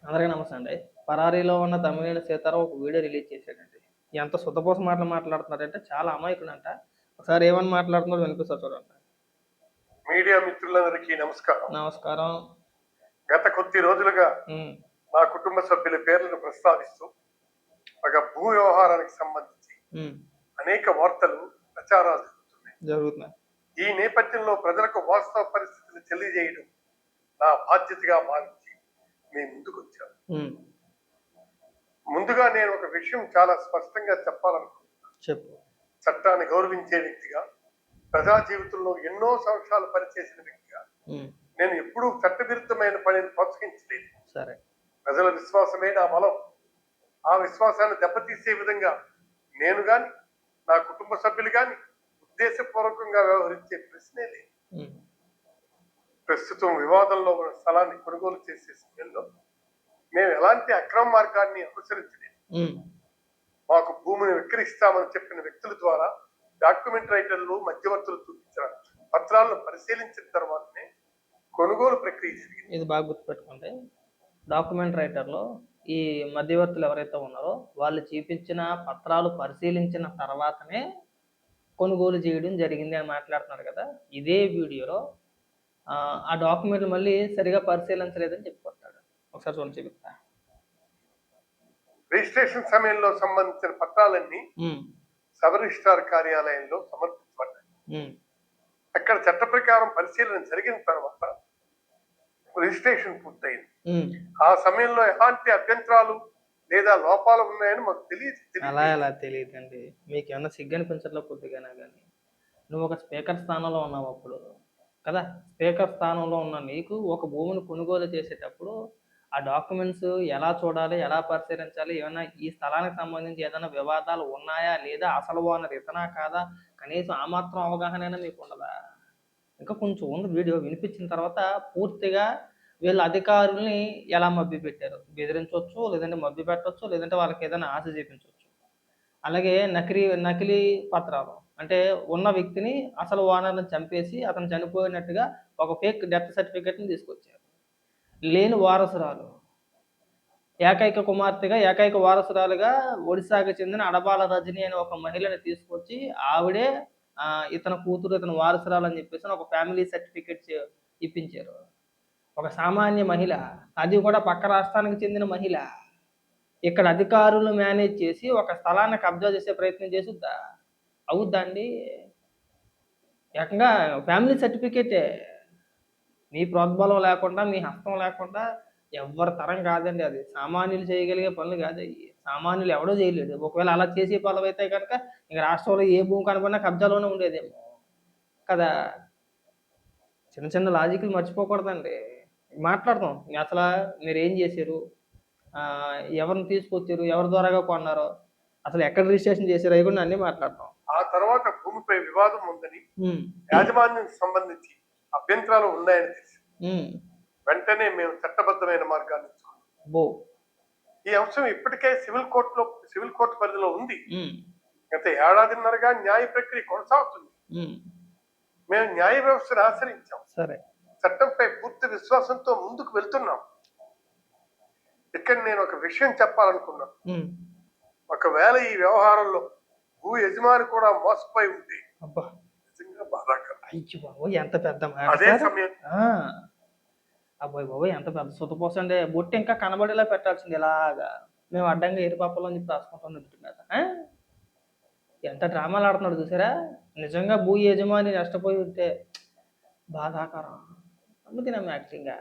అందరికీ నమస్తే అండి. పరారీలో ఉన్న తమ్మినేని సీతారాం ఒక వీడియో రిలీజ్ చేశాడండి. ఎంత సుత్తపోస మాటలు మాట్లాడుతున్నారంటే చాలా అమాయకుడంట. ఒకసారి ఏమని మాట్లాడుతున్నాడో వినిపిస్తా చూడండి. మీడియా మిత్రులందరికీ నమస్కారం. నమస్కారం. గత కొద్ది రోజులుగా నా కుటుంబ సభ్యుల పేర్లను ప్రస్తావిస్తూ ఒక భూ వ్యవహారానికి సంబంధించి అనేక వార్తలు ప్రచారాలు జరుగుతున్నాయి. ఈ నేపథ్యంలో ప్రజలకు వాస్తవ పరిస్థితులు తెలియజేయడం నా బాధ్యతగా భావించి మీ ముందుకు వచ్చాను. ముందుగా నేను ఒక విషయం చాలా స్పష్టంగా చెప్పాలనుకుంటున్నాను. చెప్పు. చట్టాన్ని గౌరవించే వ్యక్తిగా, ప్రజా జీవితంలో ఎన్నో సంవత్సరాలు పనిచేసిన వ్యక్తిగా నేను ఎప్పుడూ చట్టవిరుద్ధమైన పనిని ప్రోత్సహించలేదు. సరే. ప్రజల విశ్వాసమే నా బలం. ఆ విశ్వాసాన్ని దెబ్బతీసే విధంగా నేను గాని, నా కుటుంబ సభ్యులు గాని ఉద్దేశపూర్వకంగా వ్యవహరించే ప్రశ్నే లేదు. ప్రస్తుతం వివాదంలో ఉన్న స్థలాన్ని కొనుగోలు చేసే సమయంలో మేము ఎలాంటి అక్రమ మార్గాన్ని అనుసరించలేదు. మాకు భూమిని విక్రయిస్తామని చెప్పిన వ్యక్తుల ద్వారా డాక్యుమెంట్ రైటర్లు, మధ్యవర్తులు చూపించిన పత్రాలను పరిశీలించిన తర్వాతనే కొనుగోలు ప్రక్రియ జరిగింది. ఇది బాగా గుర్తుపెట్టుకోండి. డాక్యుమెంట్ రైటర్లో ఈ మధ్యవర్తులు ఎవరైతే ఉన్నారో వాళ్ళు చూపించిన పత్రాలు పరిశీలించిన తర్వాతనే కొనుగోలు చేయడం జరిగింది అని మాట్లాడుతున్నారు కదా. ఇదే వీడియోలో ఆ డాక్యుమెంట్లు మళ్ళీ సరిగా పరిశీలించలేదని చెప్పుకుంటాడు. ఒకసారి చూడండి, చూపిస్తా. రిజిస్ట్రేషన్ సమయంలో సంబంధించిన పత్రాలన్నీ సబ్ రిజిస్ట్రార్ కార్యాలయంలో సమర్పించబడ్డాయి. అక్కడ చట్ట ప్రకారం పరిశీలన జరిగిన తర్వాత రిజిస్ట్రేషన్ పూర్తయింది. ఆ సమయంలో ఎలాంటి అభ్యంతరాలు లేదా లోపాలు ఉన్నాయని మాకు తెలియదు. అలా ఎలా తెలియదండి? మీకు ఏమన్నా సిగ్గు అనిపించట్లో కొద్దిగానే కానీ నువ్వు ఒక స్పీకర్ స్థానంలో ఉన్నావు అప్పుడు కదా. స్పీకర్ స్థానంలో ఉన్న నీకు ఒక భూమిని కొనుగోలు చేసేటప్పుడు ఆ డాక్యుమెంట్స్ ఎలా చూడాలి, ఎలా పరిశీలించాలి, ఏమైనా ఈ స్థలానికి సంబంధించి ఏదైనా వివాదాలు ఉన్నాయా లేదా, అసలు ఓనర్ ఇతనా కాదా, కనీసం ఆ మాత్రం అవగాహన మీకు ఉండదా? ఇంకా కొంచెం ఉంది. వీడియో వినిపించిన తర్వాత పూర్తిగా వీళ్ళ అధికారుల్ని ఎలా మభ్య పెట్టారు, బెదిరించవచ్చు, లేదంటే మభ్య పెట్టవచ్చు, లేదంటే వాళ్ళకి ఏదైనా ఆశ చూపించవచ్చు. అలాగే నకిలీ పత్రాలు అంటే ఉన్న వ్యక్తిని అసలు ఓనర్ని చంపేసి అతను చనిపోయినట్టుగా ఒక ఫేక్ డెత్ సర్టిఫికేట్ని తీసుకొచ్చారు. లేని వారసురాలు, ఏకైక కుమార్తెగా, ఏకైక వారసురాలుగా ఒడిశాకు చెందిన అడబాల రజని అనే ఒక మహిళని తీసుకొచ్చి ఆవిడే ఇతని కూతురు, ఇతని వారసురాలు అని చెప్పేసి ఒక ఫ్యామిలీ సర్టిఫికేట్ ఇప్పించారు. ఒక సామాన్య మహిళ, అది కూడా పక్క రాష్ట్రానికి చెందిన మహిళ, ఇక్కడ అధికారులు మేనేజ్ చేసి ఒక స్థలాన్ని కబ్జా చేసే ప్రయత్నం చేసుద్దా? అవుద్దా అండి? ఏకంగా ఫ్యామిలీ సర్టిఫికేటే. మీ ప్రోద్బలం లేకుండా, మీ హస్తం లేకుండా ఎవరి తరం కాదండి అది. సామాన్యులు చేయగలిగే పనులు కాదు అవి. సామాన్యులు ఎవడో చేయలేడు. ఒకవేళ అలా చేసే పనులు అయితే కనుక ఇంక రాష్ట్రంలో ఏ భూమి కనబడినా కబ్జాలోనే ఉండేదేమో కదా. చిన్న చిన్న లాజిక్లు మర్చిపోకూడదండి. మాట్లాడతాం అసలు మీరు ఏం చేశారు, ఎవరిని తీసుకొచ్చారు, ఎవరి ద్వారాగా కొన్నారో, అసలు ఎక్కడ రిజిస్ట్రేషన్ చేశారు, అవి కూడా అన్ని మాట్లాడతాం. ఆ తర్వాత భూమిపై వివాదం ఉందని, యాజమాన్యం సంబంధించి అభ్యంతరాలు ఉన్నాయని తెలిసి వెంటనే మేము చట్టబద్ధమైన మార్గాన్ని ఈ అంశం ఇప్పటికే సివిల్ కోర్టు పరిధిలో ఉంది. గత ఏడాదిన్నరగా న్యాయ ప్రక్రియ కొనసాగుతుంది. మేము న్యాయ వ్యవస్థను ఆశ్రయించాం. సరే, చట్టంపై పూర్తి విశ్వాసంతో ముందుకు వెళ్తున్నాం. ఇక్కడ నేను ఒక విషయం చెప్పాలనుకున్నాను. ఒకవేళ ఈ వ్యవహారంలో భూ యజమాని కూడా మోసపోయి ఉంటే నిజంగా బాధాకరం. ఎంత పెద్ద అదే సమయం అబ్బాయి బాబు ఎంత పెద్ద సుతపోసండి. బొట్టు ఇంకా కనబడేలా పెట్టాల్సింది. ఇలాగా మేము అడ్డంగా ఎరుపాపలో అని చెప్పి రాసుకుంటాం కదా. ఎంత డ్రామాలు ఆడుతున్నాడు చూసారా. నిజంగా భూ యజమాని నష్టపోయి ఉంటే బాధాకరం. అందుకే మేము యాక్టింగ్గా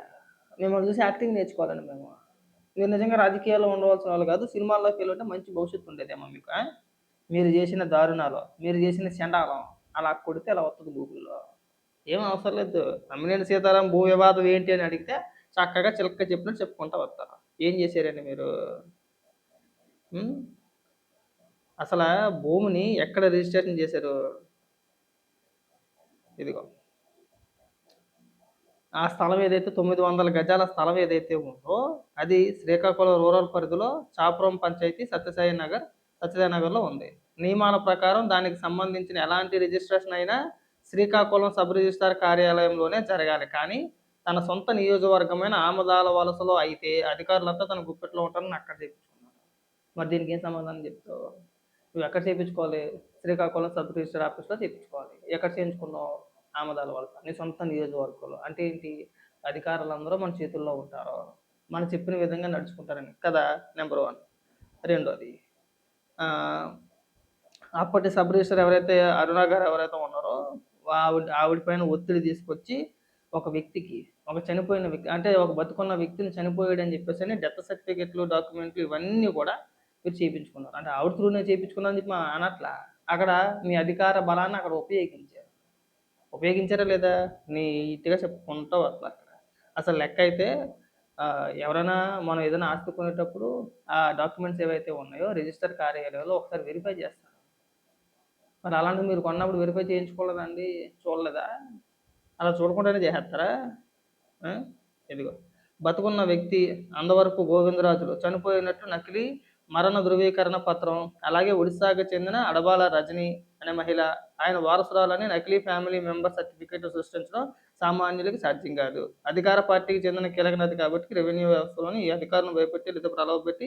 మిమ్మల్ని చూసి యాక్టింగ్ నేర్చుకోవాలండి. మీరు నిజంగా రాజకీయాల్లో ఉండవలసిన వాళ్ళు కాదు. సినిమాల్లోకి వెళ్ళితే మంచి భవిష్యత్తు ఉండేదేమో మీకు. మీరు చేసిన దారుణాలు, మీరు చేసిన చండాలం అలా కొడితే అలా వస్తుంది గూగుల్లో. ఏం అవసరం లేదు. తమ్మినేని సీతారాం భూ వివాదం ఏంటి అని అడిగితే చక్కగా చిలక చెప్పినట్టు చెప్పుకుంటా వస్తారు. ఏం చేశారండి మీరు? అసలు భూమిని ఎక్కడ రిజిస్ట్రేషన్ చేశారు? ఇదిగో ఆ స్థలం ఏదైతే 900 గజాల స్థలం ఏదైతే ఉందో అది శ్రీకాకుళం రూరల్ పరిధిలో చాపురం పంచాయతీ సత్యసాయి నగర్లో ఉంది. నియమాల ప్రకారం దానికి సంబంధించిన ఎలాంటి రిజిస్ట్రేషన్ అయినా శ్రీకాకుళం సబ్ రిజిస్ట్రార్ కార్యాలయంలోనే జరగాలి. కానీ తన సొంత నియోజకవర్గమైన ఆమదాల వలసలో అయితే అధికారులంతా తన గుప్పెట్లో ఉంటారని అక్కడ చేయించుకున్నాడు. మరి దీనికి ఏం సమాధానం చెప్తావు? నువ్వు ఎక్కడ చేయించుకోవాలి? శ్రీకాకుళం సబ్ రిజిస్టర్ ఆఫీస్లో చేయించుకోవాలి. ఎక్కడ చేయించుకున్నావు? ఆమదాల వలస, నీ సొంత నియోజకవర్గంలో. అంటే ఏంటి? అధికారులందరూ మన చేతుల్లో ఉంటారు, మనం చెప్పిన విధంగా నడుచుకుంటారని కదా, నెంబర్ 1. రెండోది, అప్పటి సబ్ రిజిస్టర్ ఎవరైతే అరుణ గారు ఎవరైతే ఉన్నారో ఆవిడ పైన ఒత్తిడి తీసుకొచ్చి ఒక వ్యక్తికి, ఒక చనిపోయిన వ్యక్తి అంటే ఒక బతుకున్న వ్యక్తిని చనిపోయాడు అని చెప్పేసి డెత్ సర్టిఫికెట్లు, డాక్యుమెంట్లు ఇవన్నీ కూడా మీరు చేయించుకున్నారు. అంటే ఆవిడ త్రూనే చేయించుకున్నారని చెప్పి అనట్లా. అక్కడ మీ అధికార బలాన్ని అక్కడ ఉపయోగించారా లేదా? నీట్గా చెప్పుకుంటావు అసలు అక్కడ. అసలు లెక్క అయితే ఎవరైనా మనం ఏదైనా ఆస్తి కొనేటప్పుడు ఆ డాక్యుమెంట్స్ ఏవైతే ఉన్నాయో రిజిస్టర్ కార్యాలయంలో ఒకసారి వెరిఫై చేస్తారు. మరి అలాంటివి మీరు కొన్నప్పుడు వెరిఫై చేయించుకోలేదండి? చూడలేదా? అలా చూడకుండానే చేసేస్తారా? ఇదిగో, బతుకున్న వ్యక్తి అందవరపు గోవిందరాజులు చనిపోయినట్టు నకిలీ మరణ ధృవీకరణ పత్రం, అలాగే ఒడిశాకు చెందిన అడబాల రజని అనే మహిళ, ఆయన వారసురాలని నకిలీ ఫ్యామిలీ మెంబర్ సర్టిఫికేట్ సృష్టించడం సామాన్యులకి సాధ్యం కాదు. అధికార పార్టీకి చెందిన కీలక నేత కాబట్టి రెవెన్యూ వ్యవస్థలోని ఈ అధికారులను భయపెట్టి లేదా ప్రలోభపెట్టి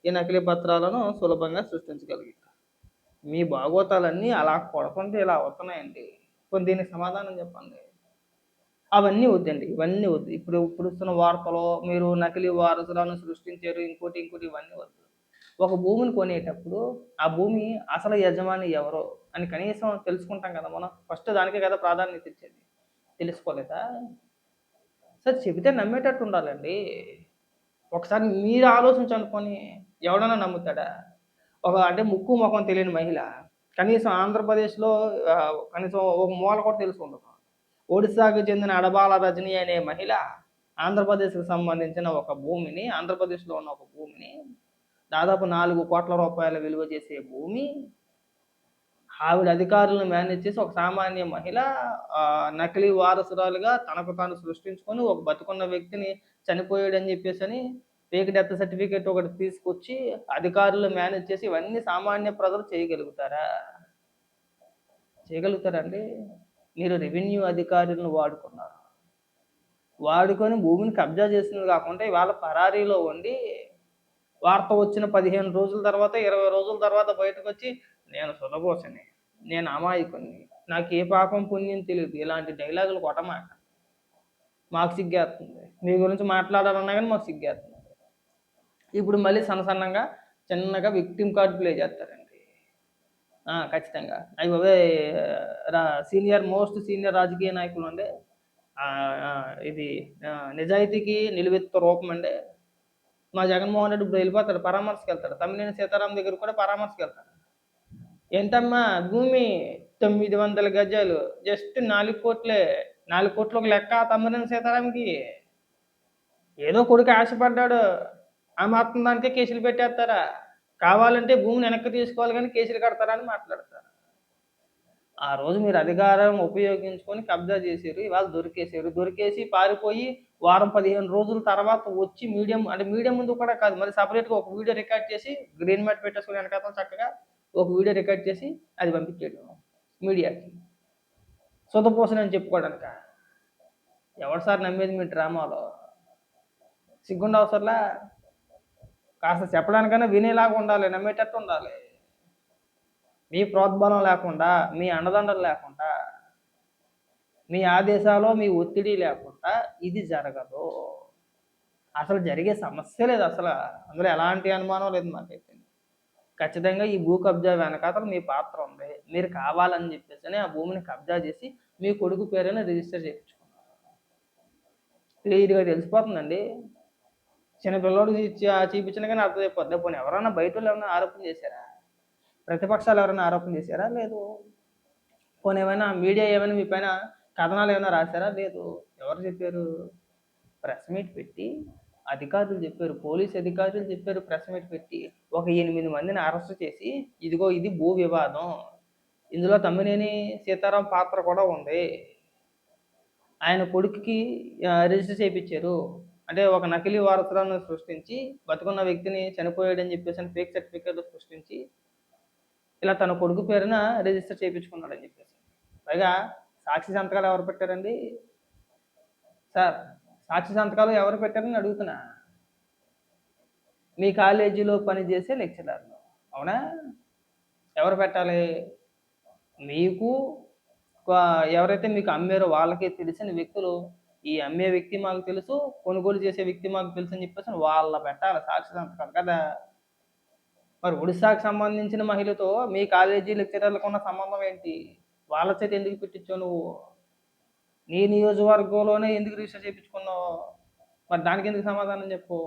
ఈ నకిలీ పత్రాలను సులభంగా సృష్టించగలిగారు. మీ భాగోతాలన్నీ అలా కొడుతుంటే ఇలా అవుతున్నాయండి. కొన్ని దీనికి సమాధానం చెప్పండి. అవన్నీ వద్దండి, ఇవన్నీ వద్దు. ఇప్పుడు ఇస్తున్న వార్తలో మీరు నకిలీ వారసులను సృష్టించారు, ఇంకోటి ఇవన్నీ వద్దు. ఒక భూమిని కొనేటప్పుడు ఆ భూమి అసలు యజమాని ఎవరో అని కనీసం తెలుసుకుంటాం కదా మనం. ఫస్ట్ దానికే కదా ప్రాధాన్యత ఇచ్చేది. తెలుసుకోలేదా? సరే, చెబితే నమ్మేటట్టు ఉండాలండి. ఒకసారి మీరు ఆలోచించనుకొని ఎవడన్నా నమ్ముతాడా? అంటే ముక్కు ముఖం తెలియని మహిళ కనీసం ఆంధ్రప్రదేశ్లో కనీసం ఒక మూల కూడా తెలుసు ఉండదు. ఒడిశాకు చెందిన అడబాల రజని అనే మహిళ ఆంధ్రప్రదేశ్కి సంబంధించిన ఒక భూమిని, ఆంధ్రప్రదేశ్లో ఉన్న ఒక భూమిని, దాదాపు 4 కోట్ల రూపాయల విలువ చేసే భూమి, ఆవిడ అధికారులను మేనేజ్ చేసి ఒక సామాన్య మహిళ నకిలీ వారసురాలుగా తనకు తాను సృష్టించుకొని ఒక బతుకున్న వ్యక్తిని చనిపోయాడని చెప్పేసి ఫేక్ డెత్ సర్టిఫికేట్ ఒకటి తీసుకొచ్చి అధికారులు మేనేజ్ చేసి ఇవన్నీ సామాన్య ప్రజలు చేయగలుగుతారండి? మీరు రెవెన్యూ అధికారులను వాడుకొని భూమిని కబ్జా చేసినది కాకుండా ఇవాళ పరారీలో ఉండి వార్త వచ్చిన 15 రోజుల తర్వాత 20 రోజుల తర్వాత బయటకు వచ్చి నేను సుధబోసని, నేను అమాయకుని, నాకు ఏ పాపం పుణ్యం తెలియదు, ఇలాంటి డైలాగులు కొట్టమాక. మాకు సిగ్గేస్తుంది. మీ గురించి మాట్లాడాలన్నా కానీ మాకు సిగ్గేస్తుంది. ఇప్పుడు మళ్ళీ సన్నగా చిన్నగా విక్టిమ్ కార్డ్ ప్లే చేస్తారండి. ఖచ్చితంగా అవే మోస్ట్ సీనియర్ రాజకీయ నాయకులు అండి. ఇది నిజాయితీకి నిలువెత్తు రూపం అండి. మా జగన్మోహన్ రెడ్డి ఇప్పుడు వెళ్ళిపోతాడు, పరామర్శకు వెళ్తాడు. తమ్మినేని సీతారాం దగ్గర కూడా పరామర్శకు వెళ్తాడు. ఏంటమ్మా భూమి 900 గజాలు, జస్ట్ 4 కోట్లే. 4 కోట్లు ఒక లెక్క తమ్మినేని సీతారాంకి. ఏదో కొడుకు ఆశపడ్డాడు, ఆ మాత్రం దానికే కేసులు పెట్టేస్తారా? కావాలంటే భూమిని వెనక్కి తీసుకోవాలి కానీ కేసులు కడతారని మాట్లాడతారు. ఆ రోజు మీరు అధికారం ఉపయోగించుకొని కబ్జా చేశారు, ఇవాళ దొరికేసి పారిపోయి వారం 15 రోజుల తర్వాత వచ్చి మీడియం ముందు కూడా కాదు, మరి సపరేట్గా ఒక వీడియో రికార్డ్ చేసి గ్రీన్ మ్యాట్ పెట్టేసుకుని వెనకాల చక్కగా ఒక వీడియో రికార్డ్ చేసి అది పంపించేయడం మీడియాకి, సుతపోసనని చెప్పుకోవడానిక. ఎవరు సార్ నమ్మేది మీ డ్రామాలో? సిగ్గుండ అవసరంలా? కాస్త చెప్పడానికైనా వినేలాగా ఉండాలి, నమ్మేటట్టు ఉండాలి. మీ ప్రోద్బలం లేకుండా, మీ అండదండలు లేకుండా, మీ ఆదేశాలు, మీ ఒత్తిడి లేకుండా ఇది జరగదు. అసలు జరిగే సమస్య లేదు. అసలు అందులో ఎలాంటి అనుమానం లేదు మాకైతే. ఖచ్చితంగా ఈ భూ కబ్జా వెనకాతలు మీ పాత్ర ఉంది. మీరు కావాలని చెప్పేసి ఆ భూమిని కబ్జా చేసి మీ కొడుకు పేరైనా రిజిస్టర్ చేయించుకున్నారు. క్లియర్గా తెలిసిపోతుందండి. చిన్నపిల్లడు చూపించినా కానీ అర్థం అయిపోద్ది. పోనీ ఎవరైనా బయట వాళ్ళు ఏమైనా ఆరోపణ చేశారా? ప్రతిపక్షాలు ఎవరైనా ఆరోపణ చేశారా? లేదు. పోనీ ఏమైనా మీడియా ఏమైనా మీ పైన కథనాలు ఏమైనా రాశారా? లేదు. ఎవరు చెప్పారు? ప్రెస్ మీట్ పెట్టి అధికారులు చెప్పారు, పోలీస్ అధికారులు చెప్పారు. ప్రెస్ మీట్ పెట్టి ఒక 8 మందిని అరెస్ట్ చేసి, ఇదిగో ఇది భూ వివాదం, ఇందులో తమ్మినేని సీతారాం పాత్ర కూడా ఉంది, ఆయన కొడుకుకి రిజిస్టర్ చేయించారు, అంటే ఒక నకిలీ వారసులను సృష్టించి బతుకున్న వ్యక్తిని చనిపోయాడని చెప్పేసి ఫేక్ సర్టిఫికేట్లు సృష్టించి ఇలా తన కొడుకు పేరున రిజిస్టర్ చేయించుకున్నాడని చెప్పేసి. పైగా సాక్షి సంతకాలు ఎవరు పెట్టారండి సార్? సాక్షి సంతకాలు ఎవరు పెట్టారని అడుగుతున్నా. మీ కాలేజీలో పనిచేసే లెక్చరర్లు, అవునా? ఎవరు పెట్టాలి? మీకు ఎవరైతే మీకు అమ్మారో వాళ్ళకి తెలిసిన వ్యక్తులు, ఈ అమ్మే వ్యక్తి మాకు తెలుసు, కొనుగోలు చేసే వ్యక్తి మాకు తెలుసు అని చెప్పేసి వాళ్ళ పెట్టాలి సాక్షి సంతకాలు కదా. మరి ఒడిశాకు సంబంధించిన మహిళతో మీ కాలేజీ లెక్చరర్లకు ఉన్న సంబంధం ఏంటి? వాళ్ళ చేత ఎందుకు పెట్టించావు నువ్వు? నీ నియోజకవర్గంలోనే ఎందుకు రిజిస్టర్ చేయించుకున్నావు? మరి దానికి ఎందుకు సమాధానం చెప్పు?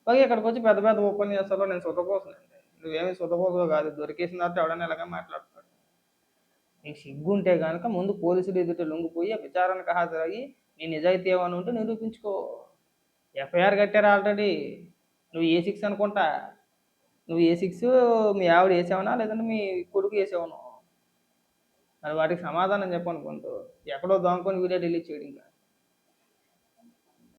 పైగా ఇక్కడికి వచ్చి పెద్ద పెద్ద ఉపన్యాసాల్లో నేను సుతపోసనండి. నువ్వేమి సుతపోసో కాదు, దొరికేసిన తర్వాత ఎవడన్నా ఇలాగే మాట్లాడతాడు. నీకు సిగ్గుంటే కనుక ముందు పోలీసులు ఎదుట లొంగిపోయి విచారణకు హాజరయ్యి నీ నిజాయితీ ఏమని ఉంటే నిరూపించుకో. ఎఫ్ఐఆర్ కట్టారు ఆల్రెడీ. నువ్వు ఏ6 అనుకుంటా. నువ్వు ఏ6 మీ ఆవిడ వేసావనా లేదంటే మీ కొడుకు వేసావను? మరి వాటికి సమాధానం చెప్పనుకుంటూ ఎక్కడో దొంగకొని వీడియో డిలీట్ చేయడం ఇంకా.